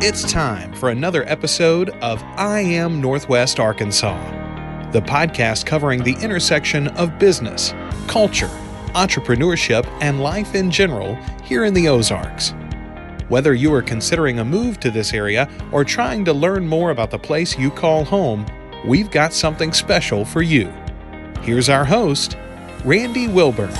It's time for another episode of I Am Northwest Arkansas, the podcast covering the intersection of business, culture, entrepreneurship, and life in general here in the Ozarks. Whether you are considering a move to this area or trying to learn more about the place you call home, we've got something special for you. Here's our host, Randy Wilburn.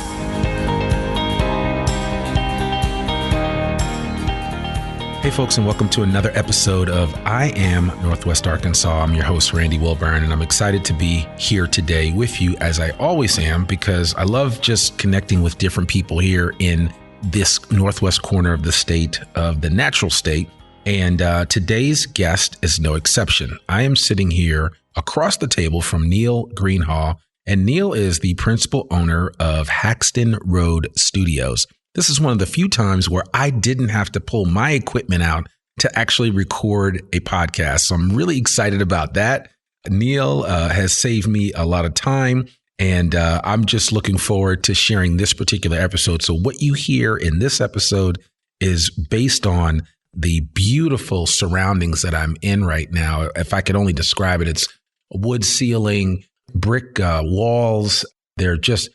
Hey folks, and welcome to another episode of I Am Northwest Arkansas. I'm your host, Randy Wilburn, and I'm excited to be here today with you, as I always am, because I love just connecting with different people here in this northwest corner of the state, of the natural state. And today's guest is no exception. I am sitting here across the table from Neil Greenhaw, and Neil is the principal owner of Haxton Road Studios. This is one of the few times where I didn't have to pull my equipment out to actually record a podcast. So I'm really excited about that. Neil has saved me a lot of time, and I'm just looking forward to sharing this particular episode. So what you hear in this episode is based on the beautiful surroundings that I'm in right now. If I could only describe it, it's wood ceiling, brick walls. They're just,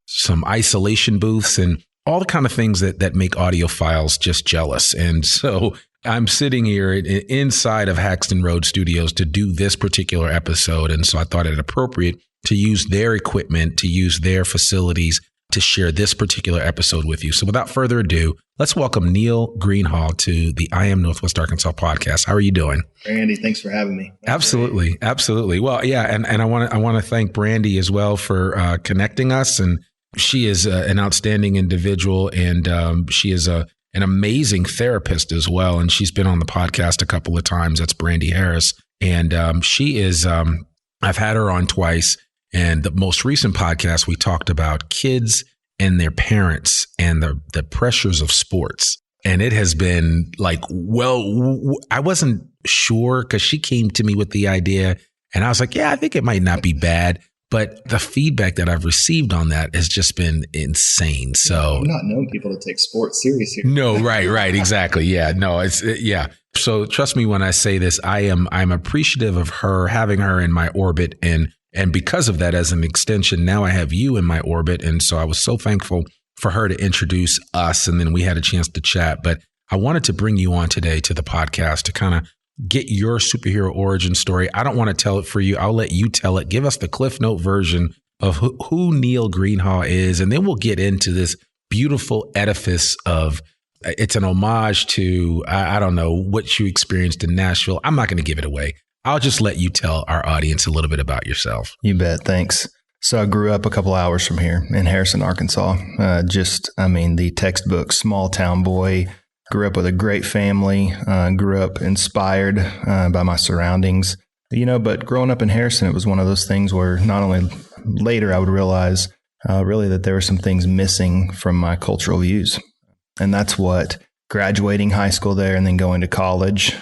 some isolation booths and all the kind of things that make audiophiles just jealous. And so I'm sitting here inside of Haxton Road Studios to do this particular episode. And so I thought it appropriate to use their equipment, to use their facilities to share this particular episode with you. So without further ado, let's welcome Neil Greenhaw to the I Am Northwest Arkansas podcast. How are you doing? Randy, thanks for having me. Absolutely. Well, yeah. And I want to thank Brandy as well for connecting us. And she is an outstanding individual, and she is an amazing therapist as well. And she's been on the podcast a couple of times. That's Brandy Harris. And she is, I've had her on twice. And the most recent podcast, we talked about kids and their parents and the pressures of sports. And it has been like, I wasn't sure because she came to me with the idea and I was like, yeah, I think it might not be bad. But the feedback that I've received on that has just been insane. So I'm not known people to take sports serious here. No, right. Exactly. Yeah, no, yeah. So trust me when I say this, I'm appreciative of her, having her in my orbit. And because of that, as an extension, now I have you in my orbit. And so I was so thankful for her to introduce us. And then we had a chance to chat. But I wanted to bring you on today to the podcast to kind of get your superhero origin story. I don't want to tell it for you. I'll let you tell it. Give us the Cliff Note version of who Neil Greenhaw is. And then we'll get into this beautiful edifice of, it's an homage to, I don't know, what you experienced in Nashville. I'm not going to give it away. I'll just let you tell our audience a little bit about yourself. You bet. Thanks. So I grew up a couple hours from here in Harrison, Arkansas. The textbook small town boy. Grew up with a great family, grew up inspired by my surroundings, but growing up in Harrison, it was one of those things where not only later I would realize really that there were some things missing from my cultural views. And that's what graduating high school there and then going to college,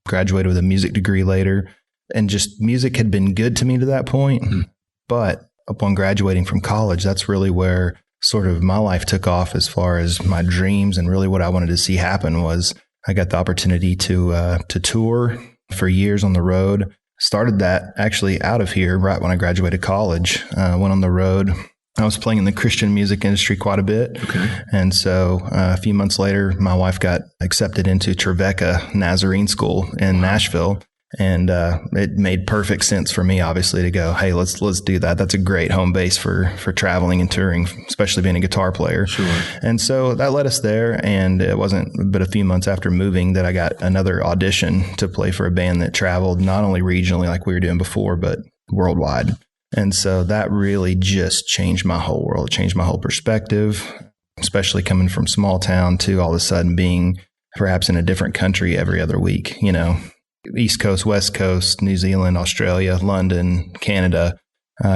graduated with a music degree later. And just music had been good to me to that point. Mm-hmm. But upon graduating from college, that's really where sort of my life took off as far as my dreams, and really what I wanted to see happen was I got the opportunity to tour for years on the road. Started that actually out of here right when I graduated college. Went on the road. I was playing in the Christian music industry quite a bit. Okay. And so a few months later, my wife got accepted into Trevecca Nazarene School in Nashville. And it made perfect sense for me, obviously, to go, hey, let's do that. That's a great home base for traveling and touring, especially being a guitar player. Sure. And so that led us there. And it wasn't but a few months after moving that I got another audition to play for a band that traveled not only regionally like we were doing before, but worldwide. And so that really just changed my whole world. It changed my whole perspective, especially coming from small town to all of a sudden being perhaps in a different country every other week, East Coast, West Coast, New Zealand, Australia, London, Canada,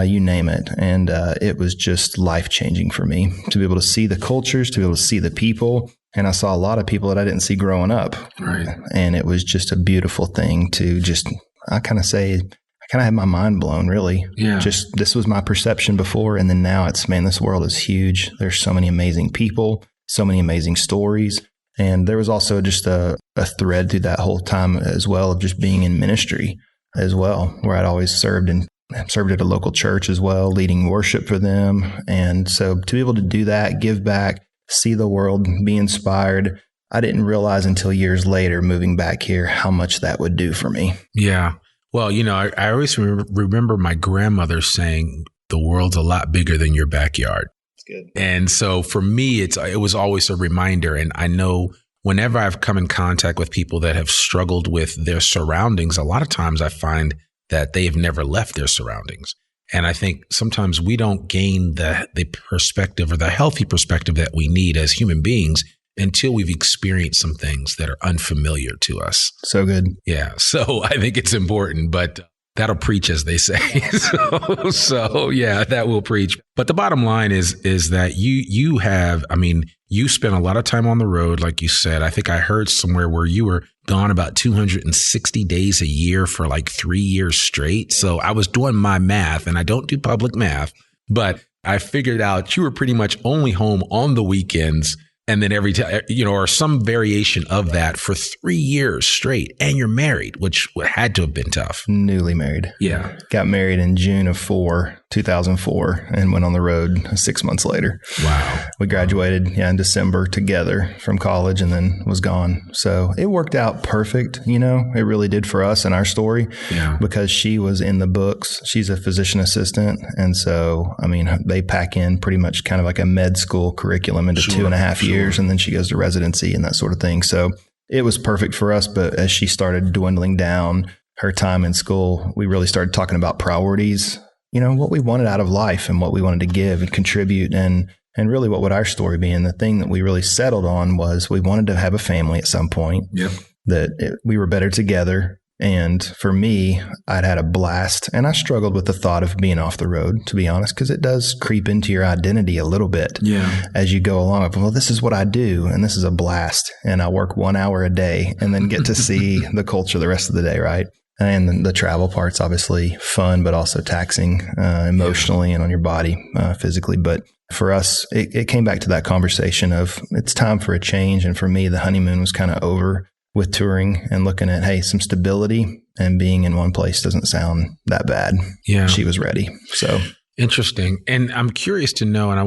you name it. And it was just life-changing for me to be able to see the cultures, to be able to see the people. And I saw a lot of people that I didn't see growing up. Right. And it was just a beautiful thing to just, I kind of had my mind blown, really. Yeah. Just this was my perception before. And then now it's, man, this world is huge. There's so many amazing people, so many amazing stories. And there was also just a thread through that whole time as well of just being in ministry as well, where I'd always served at a local church as well, leading worship for them. And so to be able to do that, give back, see the world, be inspired, I didn't realize until years later, moving back here, how much that would do for me. Yeah. Well, I always remember my grandmother saying, the world's a lot bigger than your backyard. Good. And so for me, it was always a reminder. And I know whenever I've come in contact with people that have struggled with their surroundings, a lot of times I find that they have never left their surroundings. And I think sometimes we don't gain the perspective or the healthy perspective that we need as human beings until we've experienced some things that are unfamiliar to us. So good. Yeah. So I think it's important, but that'll preach, as they say. So yeah, that will preach. But the bottom line is that you spent a lot of time on the road, like you said. I think I heard somewhere where you were gone about 260 days a year for like 3 years straight. So I was doing my math, and I don't do public math, but I figured out you were pretty much only home on the weekends. And then every time, or some variation of that for 3 years straight. And you're married, which had to have been tough. Newly married. Yeah. Got married in June of 2004, and went on the road 6 months later. Wow. We graduated in December together from college, and then was gone. So it worked out perfect. It really did for us and our story. Yeah. Because she was in the books. She's a physician assistant. And so, they pack in pretty much kind of like a med school curriculum into 2.5 years. And then she goes to residency and that sort of thing. So it was perfect for us. But as she started dwindling down her time in school, we really started talking about priorities, what we wanted out of life and what we wanted to give and contribute. And really what would our story be? And the thing that we really settled on was we wanted to have a family at some point. Yep. We were better together. And for me, I'd had a blast, and I struggled with the thought of being off the road, to be honest, because it does creep into your identity a little bit as you go along. Well, this is what I do, and this is a blast, and I work 1 hour a day and then get to see the culture the rest of the day, right? And the travel part's obviously fun, but also taxing emotionally and on your body physically. But for us, it came back to that conversation of it's time for a change. And for me, the honeymoon was kind of over with touring and looking at, hey, some stability and being in one place doesn't sound that bad. Yeah. She was ready. So interesting. And I'm curious to know, and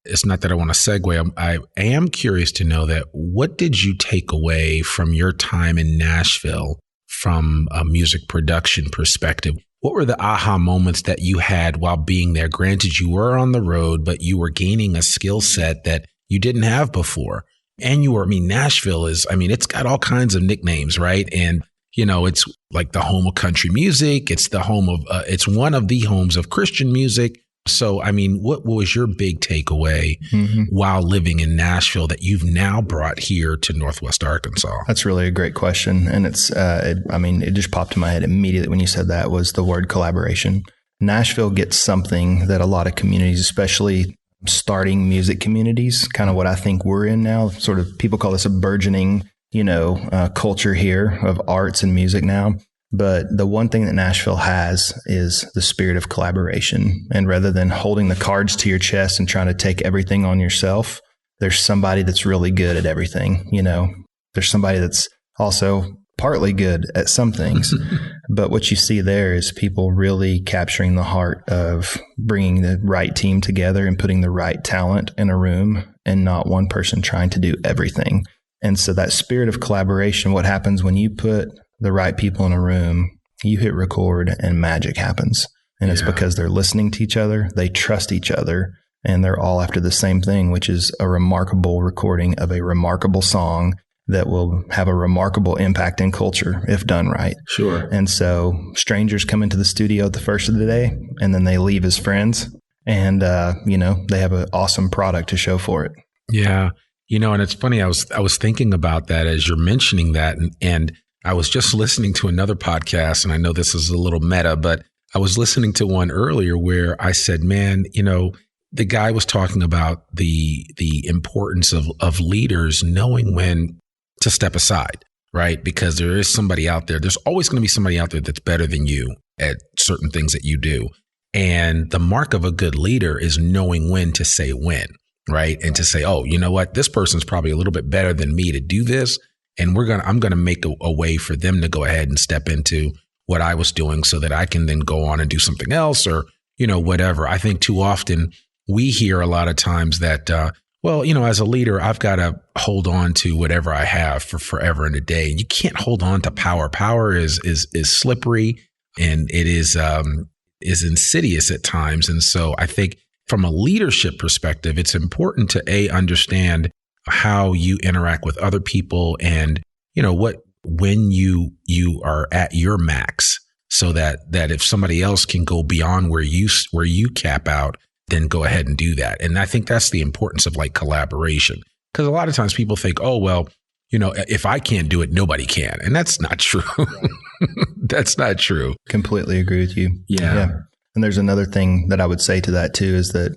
it's not that I want to segue. I am curious to know that what did you take away from your time in Nashville from a music production perspective? What were the aha moments that you had while being there? Granted, you were on the road, but you were gaining a skill set that you didn't have before. And Nashville it's got all kinds of nicknames, right? And, it's like the home of country music. It's the home of, it's one of the homes of Christian music. So, what was your big takeaway while living in Nashville that you've now brought here to Northwest Arkansas? That's really a great question. And it just popped in my head immediately when you said that was the word collaboration. Nashville gets something that a lot of communities, especially starting music communities, kind of what I think we're in now, sort of people call this a burgeoning, culture here of arts and music now. But the one thing that Nashville has is the spirit of collaboration. And rather than holding the cards to your chest and trying to take everything on yourself, there's somebody that's really good at everything. There's somebody that's also partly good at some things. But what you see there is people really capturing the heart of bringing the right team together and putting the right talent in a room and not one person trying to do everything. And so that spirit of collaboration, what happens when you put the right people in a room, you hit record and magic happens. And it's because they're listening to each other, they trust each other, and they're all after the same thing, which is a remarkable recording of a remarkable song that will have a remarkable impact in culture if done right. Sure. And so strangers come into the studio at the first of the day, and then they leave as friends, and they have an awesome product to show for it. Yeah. And it's funny, I was thinking about that as you're mentioning that, and I was just listening to another podcast, and I know this is a little meta, but I was listening to one earlier where I said, man, the guy was talking about the importance of leaders knowing when to step aside, right? Because there is somebody out there. There's always going to be somebody out there that's better than you at certain things that you do. And the mark of a good leader is knowing when to say when. right? And to say, oh, you know what, this person's probably a little bit better than me to do this. And I'm going to make a way for them to go ahead and step into what I was doing so that I can then go on and do something else or, whatever. I think too often we hear a lot of times that, as a leader, I've got to hold on to whatever I have for forever and a day. And you can't hold on to power. Power is slippery and it is insidious at times. And so I think from a leadership perspective, it's important to understand how you interact with other people and, when you are at your max so that if somebody else can go beyond where you cap out, then go ahead and do that. And I think that's the importance of like collaboration, because a lot of times people think, oh, well, if I can't do it, nobody can. And that's not true. That's not true. Completely agree with you. Yeah. And there's another thing that I would say to that too, is that,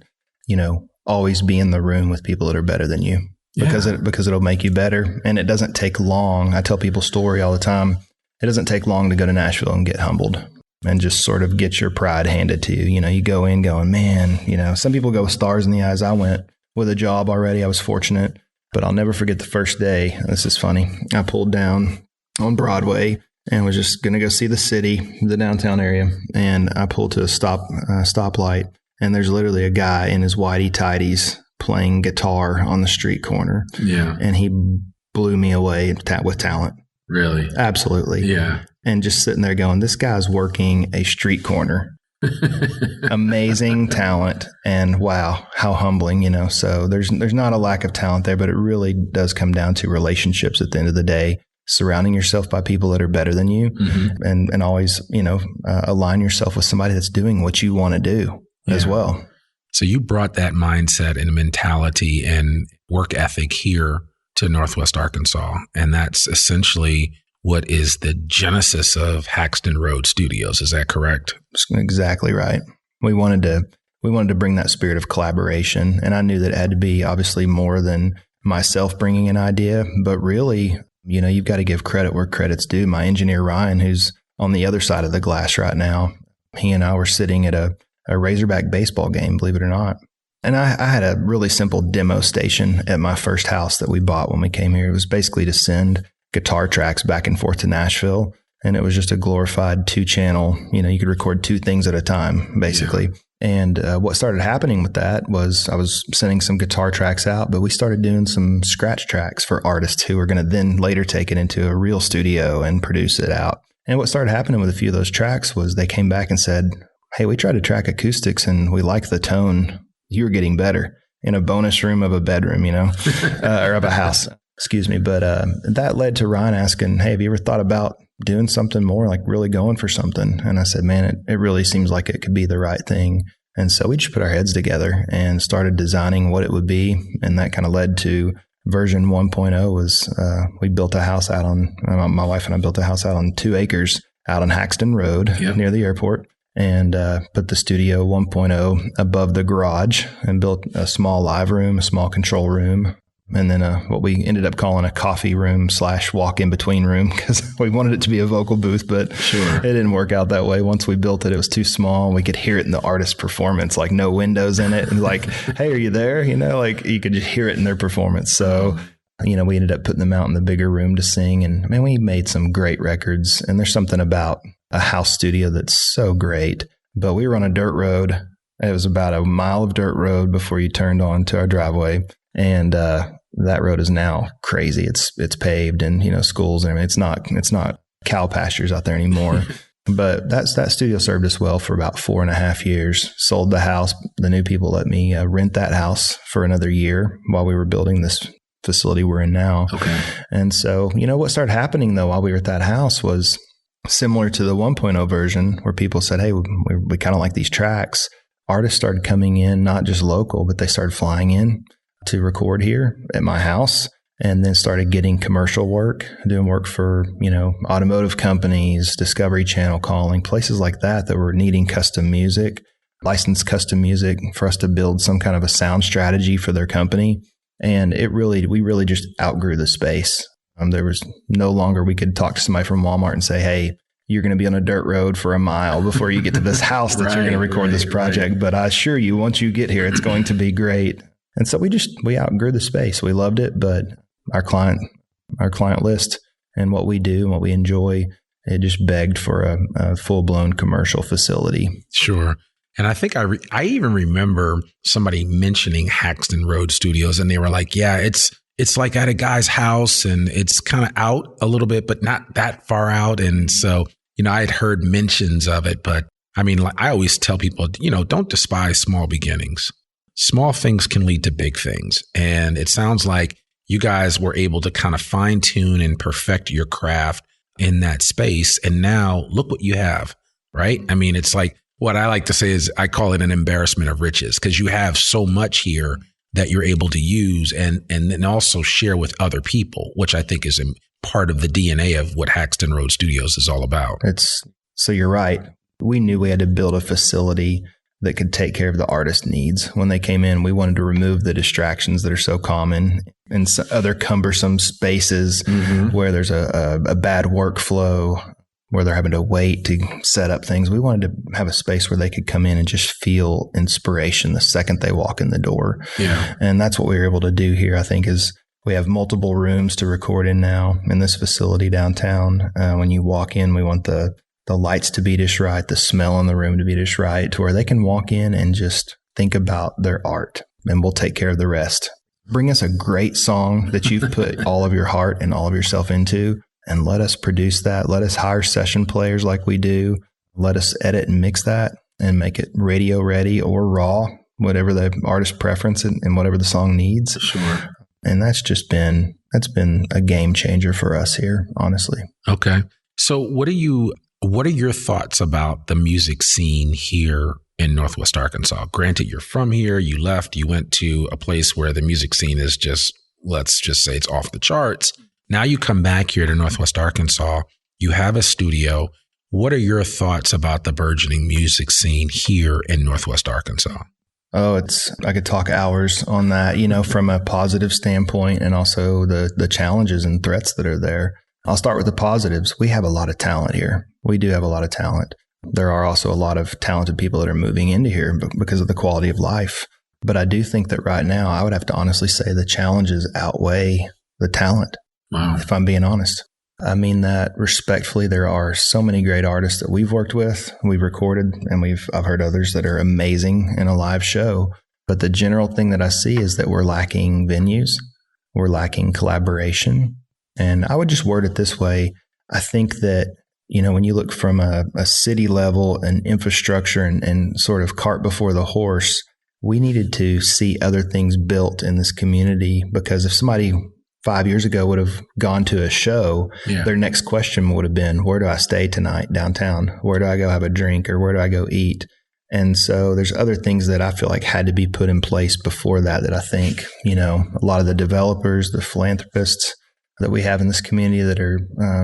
always be in the room with people that are better than you. Because it'll make you better. And it doesn't take long. I tell people story all the time. It doesn't take long to go to Nashville and get humbled and just sort of get your pride handed to you. You go in going, man, some people go with stars in the eyes. I went with a job already. I was fortunate, but I'll never forget the first day. This is funny. I pulled down on Broadway and was just going to go see the city, the downtown area. And I pulled to a stoplight, and there's literally a guy in his whitey tighties playing guitar on the street corner. Yeah. And he blew me away with talent. Really? Absolutely. Yeah. And just sitting there going, this guy's working a street corner. Amazing talent. And wow, how humbling, So there's not a lack of talent there, but it really does come down to relationships at the end of the day, surrounding yourself by people that are better than you, and always, align yourself with somebody that's doing what you want to do as well. So you brought that mindset and mentality and work ethic here to Northwest Arkansas. And that's essentially what is the genesis of Haxton Road Studios. Is that correct? That's exactly right. We wanted to bring that spirit of collaboration. And I knew that it had to be obviously more than myself bringing an idea, but really, you've got to give credit where credit's due. My engineer, Ryan, who's on the other side of the glass right now, he and I were sitting at a Razorback baseball game, believe it or not. And I had a really simple demo station at my first house that we bought when we came here. It was basically to send guitar tracks back and forth to Nashville. And it was just a glorified 2-channel, you could record 2 things at a time, basically. Yeah. And what started happening with that was I was sending some guitar tracks out, but we started doing some scratch tracks for artists who were going to then later take it into a real studio and produce it out. And what started happening with a few of those tracks was they came back and said, hey, we tried to track acoustics and we like the tone. You were getting better in a bonus room of a bedroom, or of a house. Excuse me. But that led to Ryan asking, hey, have you ever thought about doing something more, like really going for something? And I said, man, it really seems like it could be the right thing. And so we just put our heads together and started designing what it would be. And that kind of led to version 1.0 was we built a house out on, my wife and I built a house out on 2 acres out on Haxton Road near the airport. And put the studio 1.0 above the garage and built a small live room, a small control room, and then what we ended up calling a coffee room / walk in between room, because we wanted it to be a vocal booth, but it didn't work out that way. Once we built it, it was too small. We could hear it in the artist's performance, like no windows in it. And like, hey, are you there? Like you could just hear it in their performance. So, we ended up putting them out in the bigger room to sing. And man, we made some great records. And there's something about a house studio that's so great. But we were on a dirt road. It was about a mile of dirt road before you turned on to our driveway. And that road is now crazy. It's paved and, schools and everything. It's not cow pastures out there anymore. But that studio served us well for about 4.5 years. Sold the house. The new people let me rent that house for another year while we were building this facility we're in now. Okay. And so, what started happening though while we were at that house was similar to the 1.0 version, where people said, hey, we kind of like these tracks. Artists started coming in, not just local, but they started flying in to record here at my house, and then started getting commercial work, doing work for, automotive companies, Discovery Channel calling, places like that were needing custom music, licensed custom music for us to build some kind of a sound strategy for their company. And we really just outgrew the space. There was no longer, we could talk to somebody from Walmart and say, hey, you're going to be on a dirt road for a mile before you get to this house that you're going to record this project. But I assure you, once you get here, it's going to be great. And so we outgrew the space. We loved it, but our client list and what we do and what we enjoy, it just begged for a full-blown commercial facility. Sure. And I think I even remember somebody mentioning Haxton Road Studios, and they were like, yeah, it's like at a guy's house, and it's kind of out a little bit, but not that far out. And so, I had heard mentions of it, but I mean, like I always tell people, don't despise small beginnings. Small things can lead to big things. And it sounds like you guys were able to kind of fine tune and perfect your craft in that space. And now look what you have, right? I mean, it's like, what I like to say is I call it an embarrassment of riches, because you have so much here that you're able to use and then also share with other people, which I think is part of the DNA of what Haxton Road Studios is all about. So you're right. We knew we had to build a facility that could take care of the artist needs. When they came in, we wanted to remove the distractions that are so common in other cumbersome spaces where there's a bad workflow, where they're having to wait to set up things. We wanted to have a space where they could come in and just feel inspiration the second they walk in the door. Yeah. And that's what we were able to do here, I think, is we have multiple rooms to record in now in this facility downtown. When you walk in, we want the lights to be just right, the smell in the room to be just right, to where they can walk in and just think about their art, and we'll take care of the rest. Bring us a great song that you've put all of your heart and all of yourself into, and let us produce that. Let us hire session players like we do. Let us edit and mix that and make it radio ready or raw, whatever the artist preference and whatever the song needs. Sure. And that's been a game changer for us here, honestly. Okay. So what are your thoughts about the music scene here in Northwest Arkansas? Granted, you're from here, you left, you went to a place where the music scene is just, let's just say it's off the charts. Now you come back here to Northwest Arkansas, you have a studio. What are your thoughts about the burgeoning music scene here in Northwest Arkansas? Oh, I could talk hours on that, from a positive standpoint, and also the challenges and threats that are there. I'll start with the positives. We have a lot of talent here. We do have a lot of talent. There are also a lot of talented people that are moving into here because of the quality of life. But I do think that right now, I would have to honestly say the challenges outweigh the talent. Wow. If I'm being honest. I mean that respectfully. There are so many great artists that we've worked with, we've recorded, and I've heard others that are amazing in a live show. But the general thing that I see is that we're lacking venues. We're lacking collaboration. And I would just word it this way. I think that, when you look from a city level and infrastructure and sort of cart before the horse, we needed to see other things built in this community, because if somebody 5 years ago would have gone to a show, their next question would have been, where do I stay tonight downtown? Where do I go have a drink, or where do I go eat? And so there's other things that I feel like had to be put in place before that I think, a lot of the developers, the philanthropists that we have in this community that are,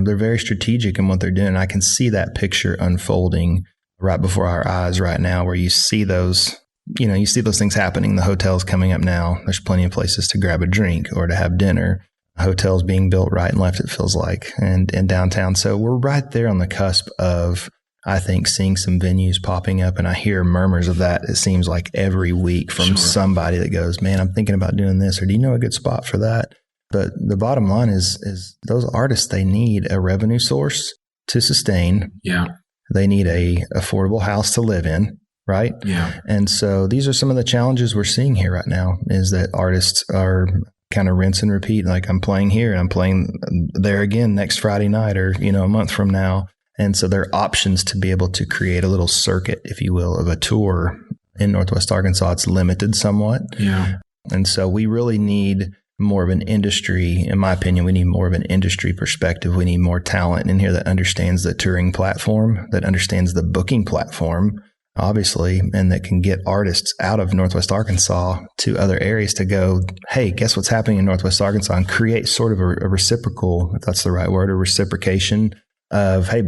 they're very strategic in what they're doing. I can see that picture unfolding right before our eyes right now, where you see those things happening. The hotel's coming up now. There's plenty of places to grab a drink or to have dinner. Hotels being built right and left, it feels like, and downtown. So we're right there on the cusp of, I think, seeing some venues popping up. And I hear murmurs of that, it seems like every week, from somebody that goes, man, I'm thinking about doing this, or do you know a good spot for that? But the bottom line is those artists, they need a revenue source to sustain. Yeah. They need a affordable house to live in. Right? Yeah. And so these are some of the challenges we're seeing here right now, is that artists are kind of rinse and repeat. Like, I'm playing here and I'm playing there again next Friday night, or, a month from now. And so there are options to be able to create a little circuit, if you will, of a tour in Northwest Arkansas. It's limited somewhat. Yeah. And so we really need more of an industry. In my opinion, we need more of an industry perspective. We need more talent in here that understands the touring platform, that understands the booking platform, obviously, and that can get artists out of Northwest Arkansas to other areas to go, hey, guess what's happening in Northwest Arkansas, and create sort of a reciprocal, if that's the right word, a reciprocation of, hey,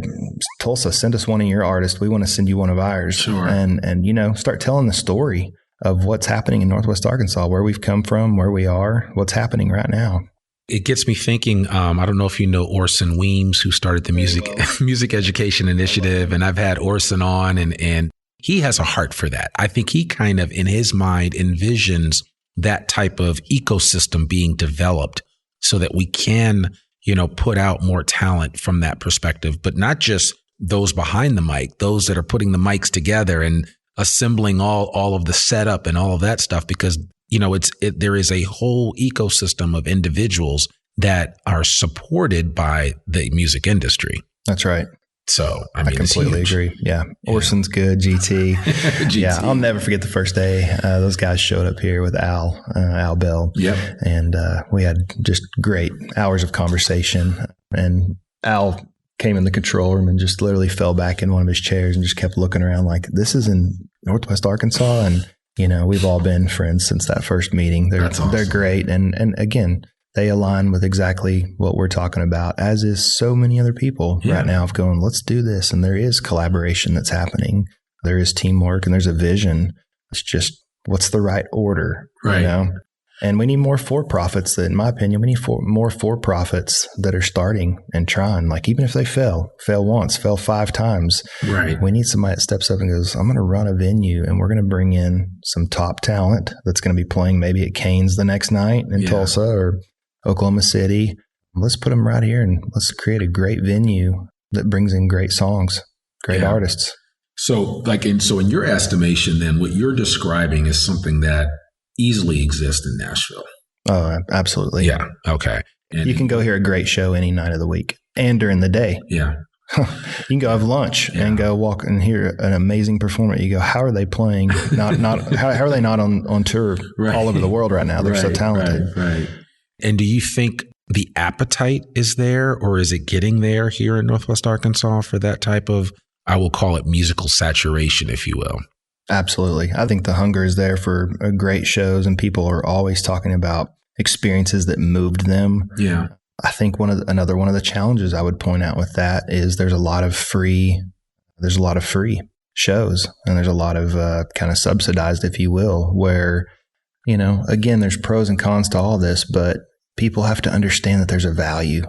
Tulsa, send us one of your artists. We want to send you one of ours. Sure. And start telling the story of what's happening in Northwest Arkansas, where we've come from, where we are, what's happening right now. It gets me thinking, I don't know if you know Orson Weems, who started the music education initiative, and I've had Orson on, and he has a heart for that. I think he kind of, in his mind, envisions that type of ecosystem being developed so that we can, put out more talent from that perspective, but not just those behind the mic, those that are putting the mics together and assembling all of the setup and all of that stuff, because, there is a whole ecosystem of individuals that are supported by the music industry. That's right. So I completely agree. Yeah. Orson's good. GT. GT. Yeah. I'll never forget the first day. Those guys showed up here with Al Bell. Yep. And we had just great hours of conversation. And Al came in the control room and just literally fell back in one of his chairs and just kept looking around like, this is in Northwest Arkansas. And, we've all been friends since that first meeting. That's awesome. They're great. And again, they align with exactly what we're talking about, as is so many other people right now of going, let's do this. And there is collaboration that's happening. There is teamwork and there's a vision. It's just, what's the right order? Right. And we need more for-profits that, in my opinion, we need more for-profits that are starting and trying. Like, even if they fail once, fail 5 times. Right. We need somebody that steps up and goes, I'm going to run a venue and we're going to bring in some top talent that's going to be playing maybe at Cain's the next night in Tulsa or Oklahoma City. Let's put them right here and let's create a great venue that brings in great songs, great artists. So in your estimation, then what you're describing is something that easily exist in Nashville. Oh, absolutely. Yeah. Okay. And you can go hear a great show any night of the week and during the day. Yeah. You can go have lunch and go walk and hear an amazing performer. You go, how are they playing? How are they not on tour all over the world right now? They're so talented. Right. And do you think the appetite is there, or is it getting there here in Northwest Arkansas for that type of, I will call it musical saturation, if you will? Absolutely. I think the hunger is there for great shows, and people are always talking about experiences that moved them. Yeah. I think another one of the challenges I would point out with that is there's a lot of free shows, and there's a lot of kind of subsidized, if you will, where, again, there's pros and cons to all this, but people have to understand that there's a value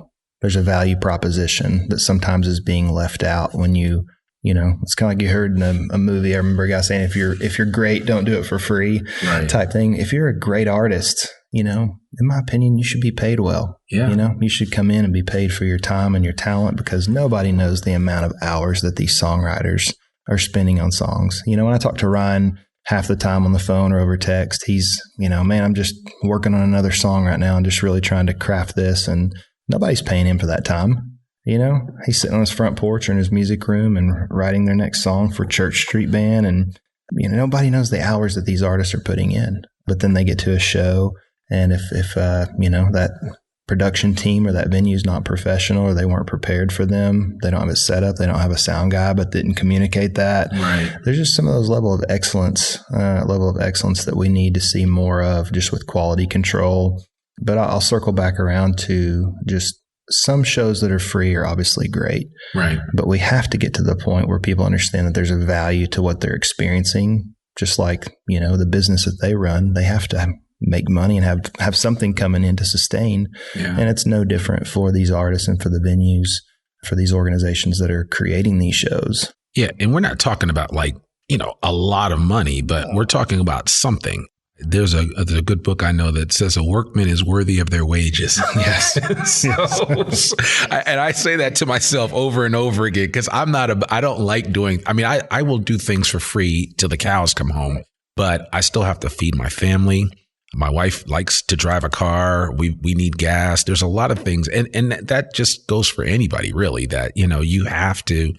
proposition that sometimes is being left out when it's kind of like you heard in a movie. I remember a guy saying, if you're great, don't do it for free type thing. If you're a great artist, in my opinion, you should be paid well. Yeah. You should come in and be paid for your time and your talent, because nobody knows the amount of hours that these songwriters are spending on songs. When I talk to Ryan half the time on the phone or over text, he's, man, I'm just working on another song right now and just really trying to craft this, and nobody's paying him for that time. He's sitting on his front porch or in his music room and writing their next song for Church Street Band. And, nobody knows the hours that these artists are putting in. But then they get to a show, and if that production team or that venue is not professional, or they weren't prepared for them, they don't have it set up, they don't have a sound guy, but didn't communicate that. Right. There's just some of those level of excellence that we need to see more of, just with quality control. But I'll circle back around to just some shows that are free are obviously great. Right. But we have to get to the point where people understand that there's a value to what they're experiencing. Just like, the business that they run, they have to make money and have something coming in to sustain. Yeah. And it's no different for these artists and for the venues, for these organizations that are creating these shows. Yeah. And we're not talking about a lot of money, but we're talking about something. There's a good book I know that says a workman is worthy of their wages. Yes. And I say that to myself over and over again, because I don't like doing, I will do things for free till the cows come home, but I still have to feed my family. My wife likes to drive a car. We need gas. There's a lot of things. And that just goes for anybody, really, that, you have to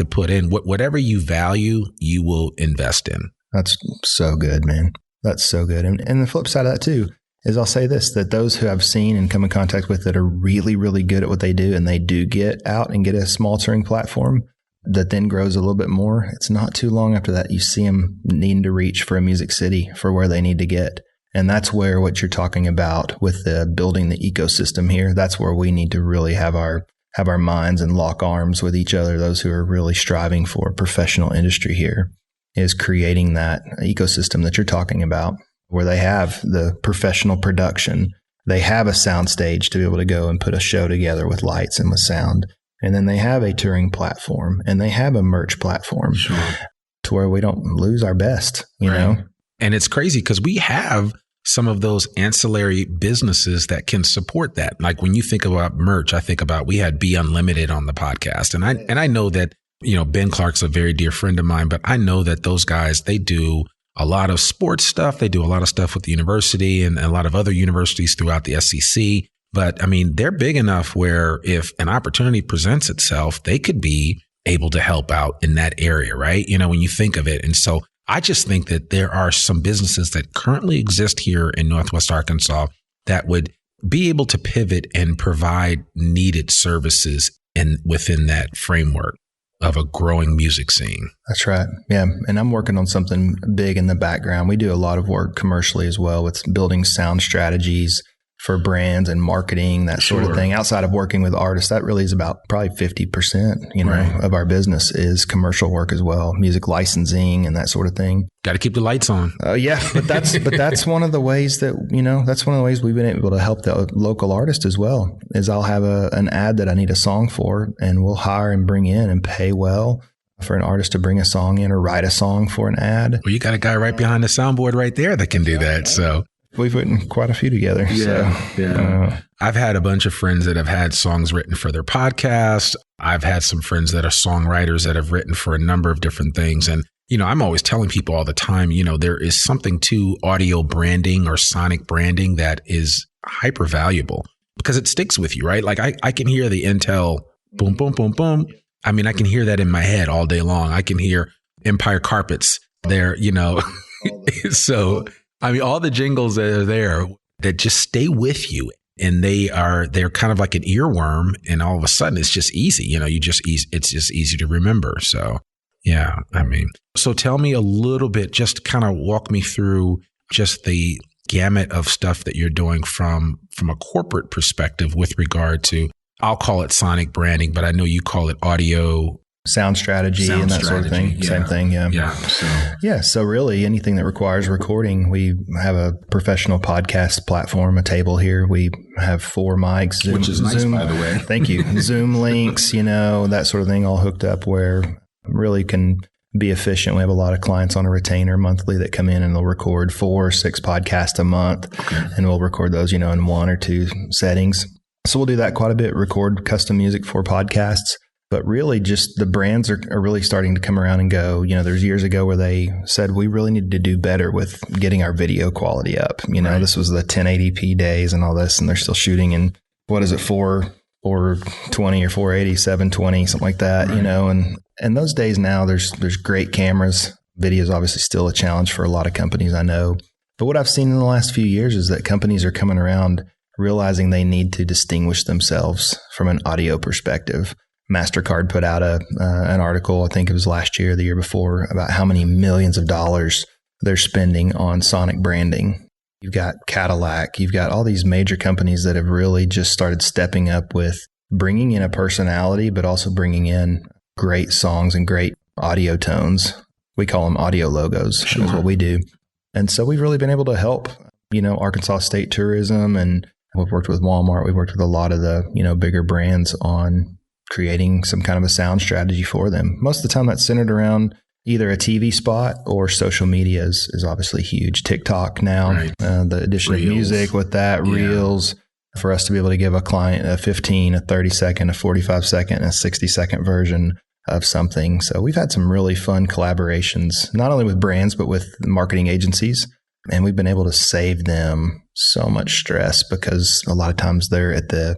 put in whatever you value, you will invest in. That's so good, man. That's so good. And the flip side of that too is, I'll say this, that those who I've seen and come in contact with that are really, really good at what they do, and they do get out and get a small touring platform that then grows a little bit more, it's not too long after that you see them needing to reach for a Music City for where they need to get. And that's where what you're talking about with the building the ecosystem here, that's where we need to really have our minds and lock arms with each other, those who are really striving for a professional industry here, is creating that ecosystem that you're talking about, where they have the professional production, they have a sound stage to be able to go and put a show together with lights and with sound. And then they have a touring platform, and they have a merch platform, to where we don't lose our best, you know? And it's crazy because we have some of those ancillary businesses that can support that. Like when you think about merch, I think about, we had Be Unlimited on the podcast. And I know that, Ben Clark's a very dear friend of mine, but I know that those guys, they do a lot of sports stuff. They do a lot of stuff with the university and a lot of other universities throughout the SEC. But I mean, they're big enough where if an opportunity presents itself, they could be able to help out in that area, right? When you think of it. And so I just think that there are some businesses that currently exist here in Northwest Arkansas that would be able to pivot and provide needed services within that framework of a growing music scene. That's right. Yeah. And I'm working on something big in the background. We do a lot of work commercially as well with building sound strategies for brands and marketing, that sort of thing. Outside of working with artists, that really is about probably 50%, of our business is commercial work as well, music licensing and that sort of thing. Got to keep the lights on. Yeah, but that's one of the ways that, that's one of the ways we've been able to help the local artist as well, is I'll have an ad that I need a song for, and we'll hire and bring in and pay well for an artist to bring a song in or write a song for an ad. Well, you got a guy right behind the soundboard right there that can do that. So we've written quite a few together. Yeah. I've had a bunch of friends that have had songs written for their podcast. I've had some friends that are songwriters that have written for a number of different things. And, I'm always telling people all the time, there is something to audio branding or sonic branding that is hyper valuable because it sticks with you, right? Like I can hear the Intel boom, boom, boom, boom. I mean, I can hear that in my head all day long. I can hear Empire Carpets there, So I mean, all the jingles that are there that just stay with you, and they're kind of like an earworm, and all of a sudden it's just easy. It's just easy to remember. So yeah, I mean, so tell me a little bit, just kind of walk me through just the gamut of stuff that you're doing from a corporate perspective with regard to, I'll call it sonic branding, but I know you call it audio sound strategy and that sort of thing. Yeah. Same thing. Yeah. So really anything that requires recording, we have a professional podcast platform, a table here. We have 4 mics, Zoom, which is nice, by the way. Thank you. Zoom links, that sort of thing all hooked up where really can be efficient. We have a lot of clients on a retainer monthly that come in and they'll record 4 or 6 podcasts a month, and we'll record those, in 1 or 2 settings. So we'll do that quite a bit, record custom music for podcasts. But really just the brands are really starting to come around and go, there's years ago where they said we really needed to do better with getting our video quality up. This was the 1080p days and all this, and they're still shooting in, 420 or 480, 720, something like that, and those days now there's great cameras. Video is obviously still a challenge for a lot of companies, I know. But what I've seen in the last few years is that companies are coming around realizing they need to distinguish themselves from an audio perspective. MasterCard put out an article, I think it was last year, the year before, about how many millions of dollars they're spending on sonic branding. You've got Cadillac, you've got all these major companies that have really just started stepping up with bringing in a personality, but also bringing in great songs and great audio tones. We call them audio logos. Sure. That's what we do. And so we've really been able to help, Arkansas State Tourism, and we've worked with Walmart. We've worked with a lot of the, bigger brands on creating some kind of a sound strategy for them. Most of the time that's centered around either a TV spot or social media is obviously huge. TikTok now, right. The addition Reels. Of music with that, Reels, for us to be able to give a client a 15, a 30 second, a 45 second, and a 60 second version of something. So we've had some really fun collaborations, not only with brands, but with marketing agencies. And we've been able to save them so much stress because a lot of times they're at the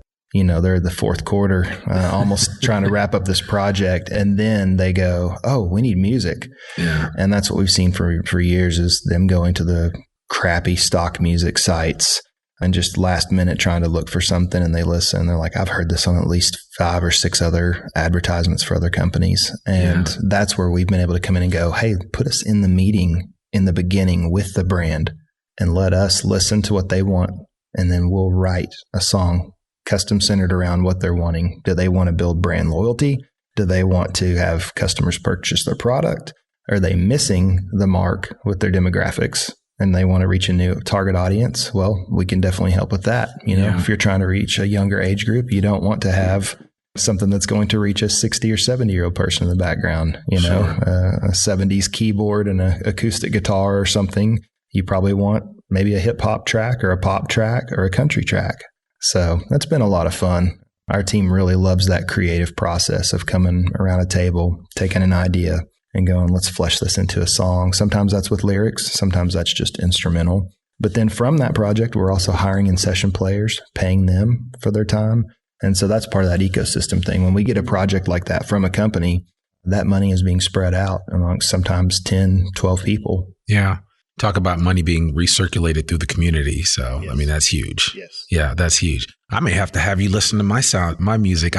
fourth quarter, almost trying to wrap up this project. And then they go, oh, we need music. Yeah. And that's what we've seen for years is them going to the crappy stock music sites and just last minute trying to look for something. And they listen. They're like, I've heard this on at least 5 or 6 other advertisements for other companies. And that's where we've been able to come in and go, hey, put us in the meeting in the beginning with the brand and let us listen to what they want. And then we'll write a song custom centered around what they're wanting. Do they want to build brand loyalty? Do they want to have customers purchase their product? Are they missing the mark with their demographics and they want to reach a new target audience? Well, we can definitely help with that. If you're trying to reach a younger age group, you don't want to have something that's going to reach a 60 or 70-year-old person in the background, a 70s keyboard and an acoustic guitar or something. You probably want maybe a hip hop track or a pop track or a country track. So that's been a lot of fun. Our team really loves that creative process of coming around a table, taking an idea and going, let's flesh this into a song. Sometimes that's with lyrics. Sometimes that's just instrumental. But then from that project, we're also hiring in session players, paying them for their time. And so that's part of that ecosystem thing. When we get a project like that from a company, that money is being spread out amongst sometimes 10, 12 people. Yeah. Talk about money being recirculated through the community. So, Yes. I mean, that's huge. Yes. Yeah, that's huge. I may have to have you listen to my music.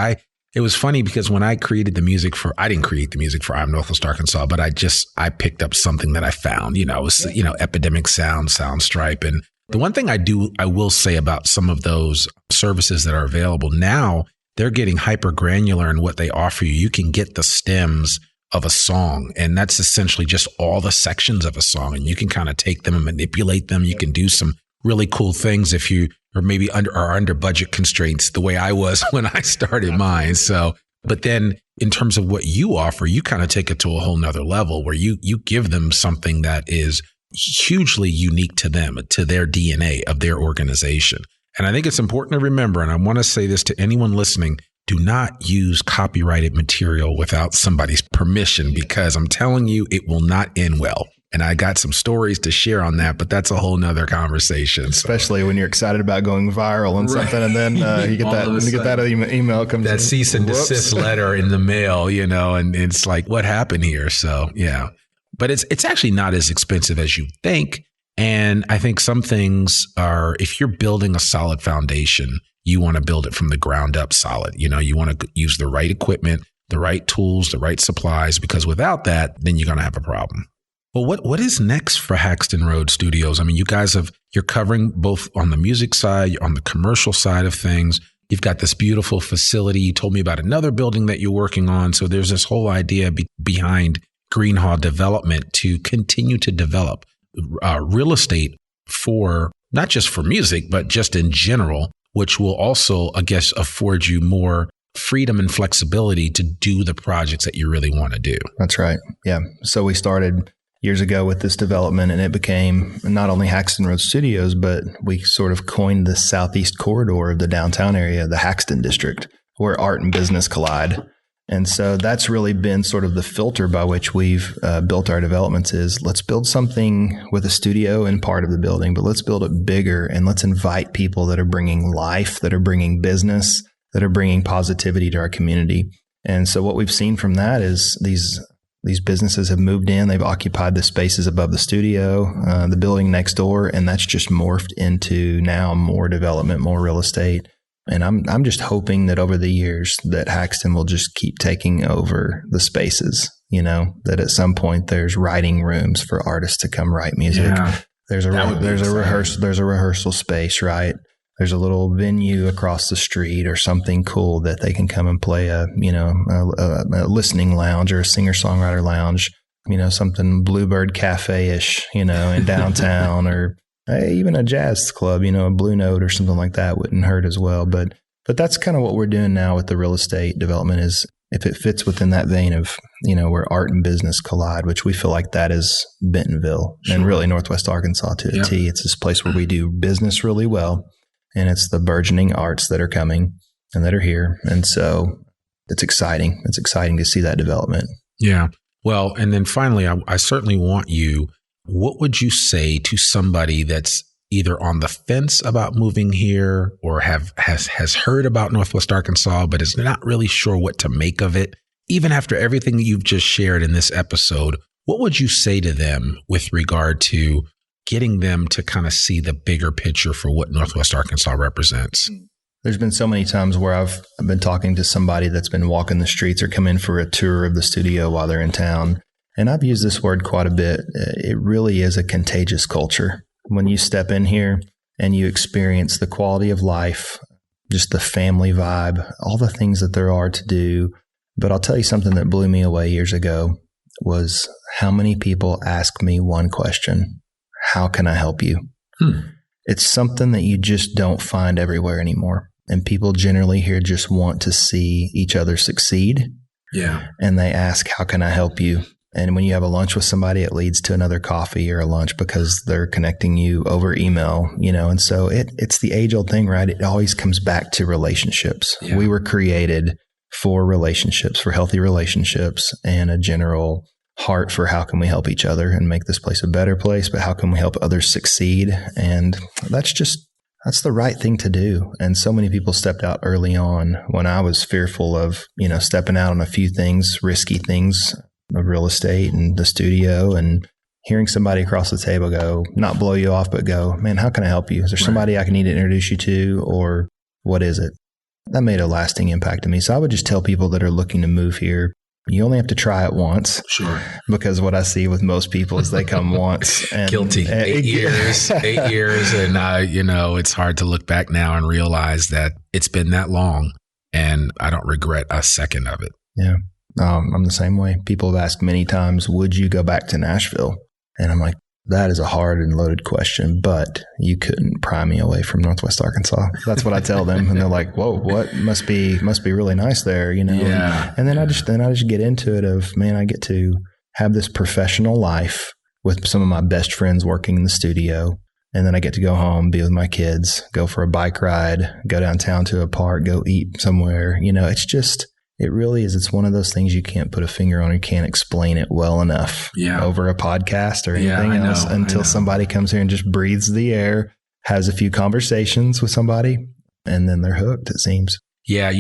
It was funny because when I created the music I didn't create the music for I'm Northwest Arkansas, but I picked up something that I found, it was, Epidemic Sound Stripe. And the one thing I will say about some of those services that are available now, they're getting hyper granular in what they offer you. You can get the stems of a song, and that's essentially just all the sections of a song, and you can kind of take them and manipulate them. You can do some really cool things if you are maybe under budget constraints, the way I was when I started mine. So, but then in terms of what you offer, you kind of take it to a whole nother level where you give them something that is hugely unique to them, to their DNA of their organization. And I think it's important to remember, and I want to say this to anyone listening, do not use copyrighted material without somebody's permission, because I'm telling you, it will not end well. And I got some stories to share on that, but that's a whole nother conversation. Especially when you're excited about going viral and something, and then you get that email comes that in. Cease and desist letter in the mail, and it's like, what happened here? So yeah, but it's actually not as expensive as you think. And I think some things are, if you're building a solid foundation, you want to build it from the ground up solid. You want to use the right equipment, the right tools, the right supplies, because without that, then you're going to have a problem. Well, what is next for Haxton Road Studios? I mean, you guys you're covering both on the music side, on the commercial side of things. You've got this beautiful facility. You told me about another building that you're working on. So there's this whole idea behind Greenhaw Development to continue to develop real estate for not just for music, but just in general, which will also, I guess, afford you more freedom and flexibility to do the projects that you really want to do. That's right. Yeah. So we started years ago with this development, and it became not only Haxton Road Studios, but we sort of coined the southeast corridor of the downtown area, the Haxton district, where art and business collide. And so that's really been sort of the filter by which we've built our developments is let's build something with a studio in part of the building, but let's build it bigger, and let's invite people that are bringing life, that are bringing business, that are bringing positivity to our community. And so what we've seen from that is these businesses have moved in, they've occupied the spaces above the studio, the building next door, and that's just morphed into now more development, more real estate. And I'm just hoping that over the years that Haxton will just keep taking over the spaces, that at some point there's writing rooms for artists to come write music. Yeah, there's a rehearsal space, right? There's a little venue across the street or something cool that they can come and play a listening lounge or a singer-songwriter lounge, something Bluebird Cafe-ish, in downtown or even a jazz club, a Blue Note or something like that wouldn't hurt as well. But that's kind of what we're doing now with the real estate development is if it fits within that vein of, where art and business collide, which we feel like that is Bentonville and really Northwest Arkansas to a T. It's this place where we do business really well. And it's the burgeoning arts that are coming and that are here. And so it's exciting. It's exciting to see that development. Yeah. Well, and then finally, I certainly want what would you say to somebody that's either on the fence about moving here or has heard about Northwest Arkansas, but is not really sure what to make of it? Even after everything that you've just shared in this episode, what would you say to them with regard to getting them to kind of see the bigger picture for what Northwest Arkansas represents? There's been so many times where I've been talking to somebody that's been walking the streets or come in for a tour of the studio while they're in town. And I've used this word quite a bit. It really is a contagious culture. When you step in here and you experience the quality of life, just the family vibe, all the things that there are to do. But I'll tell you something that blew me away years ago was how many people ask me one question: how can I help you? It's something that you just don't find everywhere anymore. And people generally here just want to see each other succeed. Yeah. And they ask, how can I help you? And when you have a lunch with somebody, it leads to another coffee or a lunch because they're connecting you over email, and so it's the age old thing, right? It always comes back to relationships. Yeah. We were created for relationships, for healthy relationships, and a general heart for how can we help each other and make this place a better place, but how can we help others succeed? And that's the right thing to do. And so many people stepped out early on when I was fearful of, stepping out on a few things, risky things of real estate and the studio, and hearing somebody across the table go, not blow you off, but go, man, how can I help you? Is there somebody I can need to introduce you to, or what is it? That made a lasting impact to me. So I would just tell people that are looking to move here, you only have to try it once. Sure. Because what I see with most people is they come once. And, Guilty. 8 years. 8 years. And, it's hard to look back now and realize that it's been that long, and I don't regret a second of it. Yeah. I'm the same way. People have asked many times, would you go back to Nashville? And I'm like, that is a hard and loaded question, but you couldn't pry me away from Northwest Arkansas. That's what I tell them. And they're like, whoa, what must be really nice there, Yeah. And then I just get into it of, man, I get to have this professional life with some of my best friends working in the studio. And then I get to go home, be with my kids, go for a bike ride, go downtown to a park, go eat somewhere. It really is. It's one of those things you can't put a finger on. You can't explain it well enough over a podcast or anything else until somebody comes here and just breathes the air, has a few conversations with somebody, and then they're hooked, it seems. Yeah.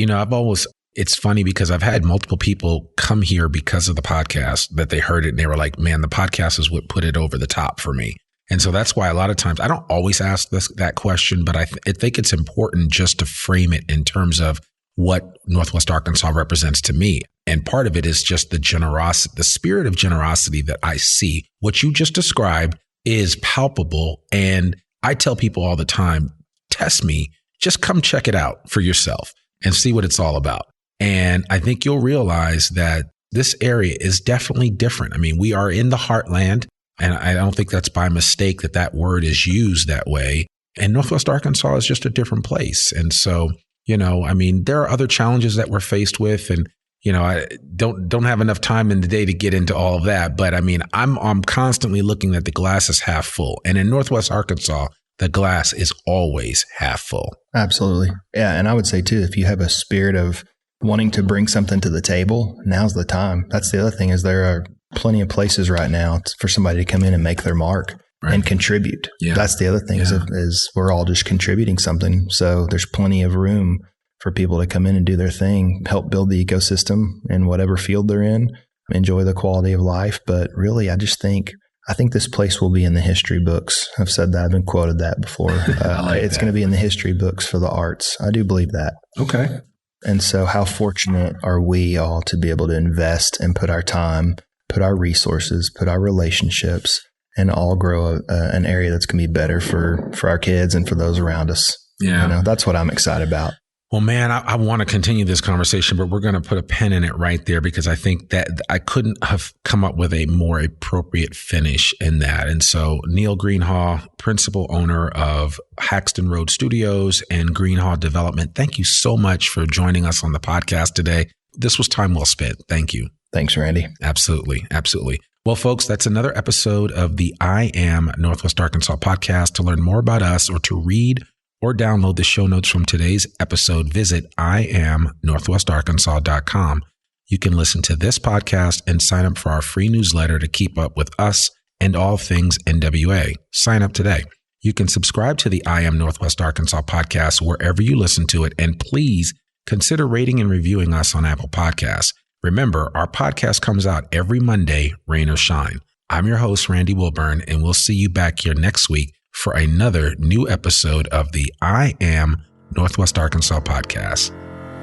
It's funny because I've had multiple people come here because of the podcast, that they heard it and they were like, man, the podcast is what put it over the top for me. And so that's why a lot of times I don't always ask that question, but I think it's important just to frame it in terms of what Northwest Arkansas represents to me. And part of it is just the generosity, the spirit of generosity that I see. What you just described is palpable. And I tell people all the time, test me, just come check it out for yourself and see what it's all about. And I think you'll realize that this area is definitely different. I mean, we are in the heartland, and I don't think that's by mistake that word is used that way. And Northwest Arkansas is just a different place. And so, there are other challenges that we're faced with, and, I don't have enough time in the day to get into all of that. But I'm constantly looking at the glass as half full. And in Northwest Arkansas, the glass is always half full. Absolutely. Yeah. And I would say too, if you have a spirit of wanting to bring something to the table, now's the time. That's the other thing, is there are plenty of places right now for somebody to come in and make their mark. Right. And contribute. Yeah. That's the other thing is we're all just contributing something. So there's plenty of room for people to come in and do their thing, help build the ecosystem in whatever field they're in, enjoy the quality of life. But really, I think this place will be in the history books. I've said that. I've been quoted that before. It's going to be in the history books for the arts. I do believe that. Okay. And so how fortunate are we all to be able to invest and put our time, put our resources, put our relationships, and all grow an area that's going to be better for our kids and for those around us. Yeah. That's what I'm excited about. Well, man, I want to continue this conversation, but we're going to put a pin in it right there, because I think that I couldn't have come up with a more appropriate finish in that. And so Neil Greenhaw, principal owner of Haxton Road Studios and Greenhaw Development, thank you so much for joining us on the podcast today. This was time well spent. Thank you. Thanks, Randy. Absolutely. Absolutely. Well, folks, that's another episode of the I Am Northwest Arkansas podcast. To learn more about us or to read or download the show notes from today's episode, visit iamnorthwestarkansas.com. You can listen to this podcast and sign up for our free newsletter to keep up with us and all things NWA. Sign up today. You can subscribe to the I Am Northwest Arkansas podcast wherever you listen to it, and please consider rating and reviewing us on Apple Podcasts. Remember, our podcast comes out every Monday, rain or shine. I'm your host, Randy Wilburn, and we'll see you back here next week for another new episode of the I Am Northwest Arkansas podcast.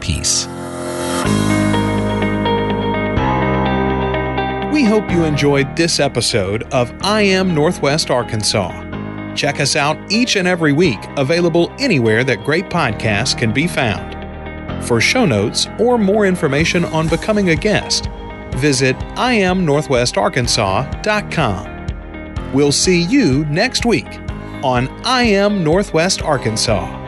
Peace. We hope you enjoyed this episode of I Am Northwest Arkansas. Check us out each and every week, available anywhere that great podcasts can be found. For show notes or more information on becoming a guest, visit iamnorthwestarkansas.com. We'll see you next week on I Am Northwest Arkansas.